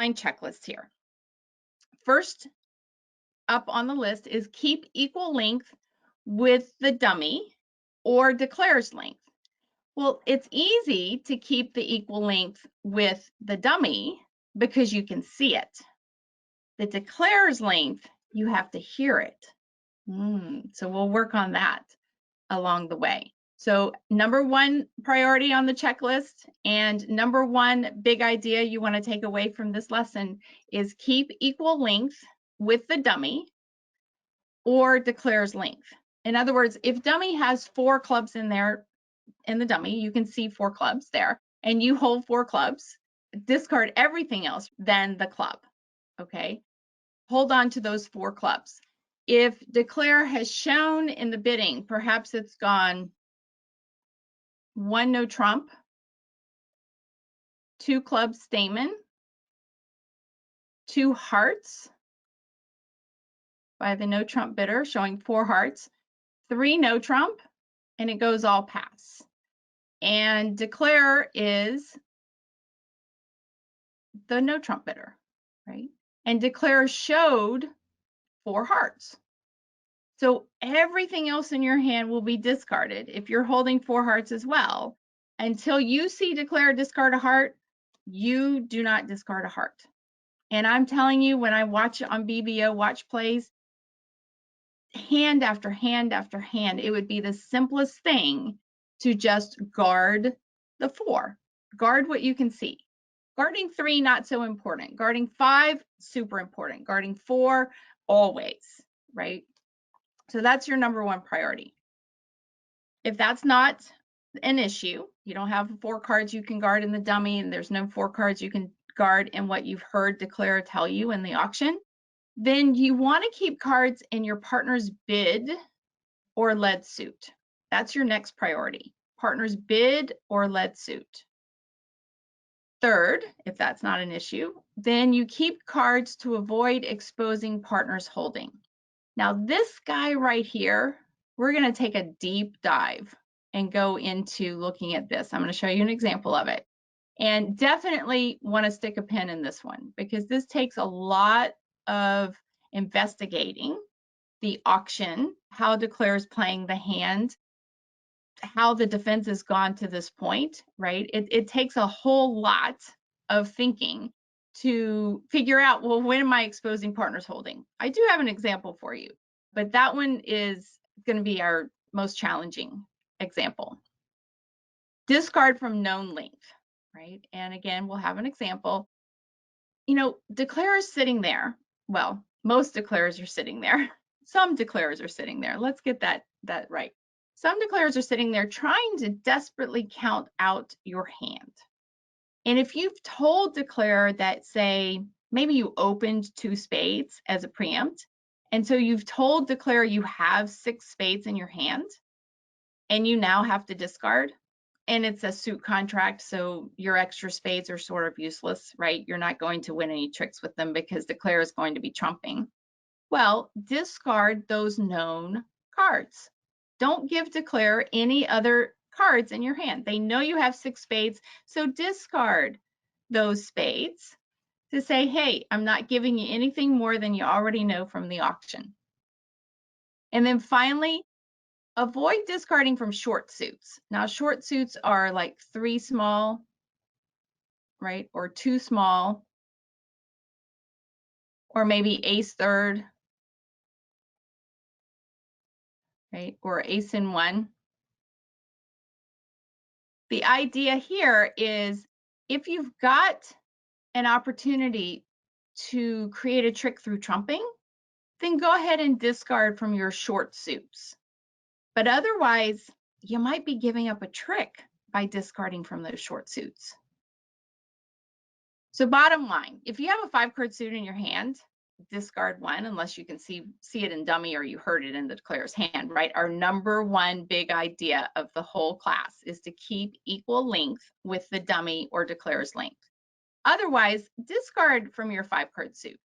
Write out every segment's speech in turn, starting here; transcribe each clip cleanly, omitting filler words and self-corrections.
checklist here. First up on the list is keep equal length with the dummy or declares length. Well, it's easy to keep the equal length with the dummy because you can see it. The declares length, you have to hear it. So we'll work on that along the way. So number one priority on the checklist and number one big idea you want to take away from this lesson is keep equal length with the dummy or declares length. In other words, if dummy has 4 clubs in there, in the dummy, you can see 4 clubs there, and you hold 4 clubs, discard everything else than the club, okay? Hold on to those 4 clubs. If declare has shown in the bidding, perhaps it's gone 1 no trump, 2 clubs stamen, 2 hearts by the no trump bidder showing 4 hearts, 3 no trump, and it goes all pass. And declare is the no trump bidder, right? And declare showed 4 hearts. So everything else in your hand will be discarded if you're holding 4 hearts as well. Until you see declare discard a heart, you do not discard a heart. And I'm telling you, when I watch it on BBO watch plays, hand after hand after hand, it would be the simplest thing to just guard the 4. Guard what you can see. Guarding 3, not so important. Guarding 5, super important. Guarding 4, always, right? So that's your number one priority. If that's not an issue, you don't have 4 cards you can guard in the dummy, and there's no 4 cards you can guard in what you've heard declare tell you in the auction, then you want to keep cards in your partner's bid or lead suit. That's your next priority. Partner's bid or lead suit. Third, if that's not an issue, then you keep cards to avoid exposing partner's holding. Now this guy right here, we're going to take a deep dive and go into looking at this. I'm going to show you an example of it. And definitely want to stick a pin in this one because this takes a lot of investigating the auction, how declare is playing the hand, how the defense has gone to this point, right? It takes a whole lot of thinking to figure out, well, when am I exposing partners holding? I do have an example for you, but that one is going to be our most challenging example. Discard from known length, right? And again, we'll have an example. You know, declare is sitting there. Well, most declares are sitting there. Some declares are sitting there. Let's get that right. Some declares are sitting there trying to desperately count out your hand. And if you've told declare that, say, maybe you opened 2 spades as a preempt, and so you've told declare you have 6 spades in your hand, and you now have to discard, and it's a suit contract, so your extra spades are sort of useless, right? You're not going to win any tricks with them because declare is going to be trumping. Well, discard those known cards. Don't give declare any other cards in your hand. They know you have 6 spades, so discard those spades to say, hey, I'm not giving you anything more than you already know from the auction. And then finally, avoid discarding from short suits. Now, short suits are like 3 small, right? Or 2 small, or maybe ace third, right? Or ace in 1. The idea here is if you've got an opportunity to create a trick through trumping, then go ahead and discard from your short suits. But otherwise, you might be giving up a trick by discarding from those short suits. So bottom line, if you have a 5-card suit in your hand, discard 1 unless you can see it in dummy or you heard it in the declarer's hand, right? Our number one big idea of the whole class is to keep equal length with the dummy or declarer's length. Otherwise, discard from your 5-card suit,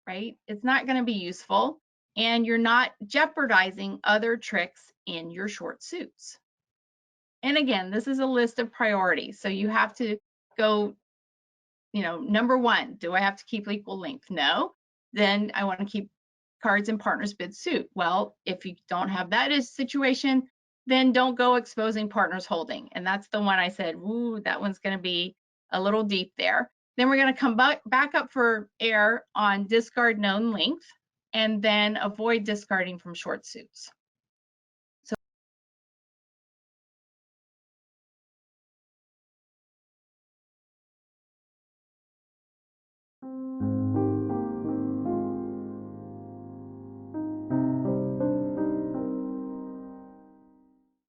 right? It's not going to be useful, and you're not jeopardizing other tricks in your short suits. And again, this is a list of priorities, so you have to go number one, do I have to keep equal length? No. Then I want to keep cards and partners bid suit. Well, if you don't have that as situation, then don't go exposing partners holding. And that's the one I said, ooh, that one's going to be a little deep there. Then we're going to come back up for air on discard known length, and then avoid discarding from short suits. So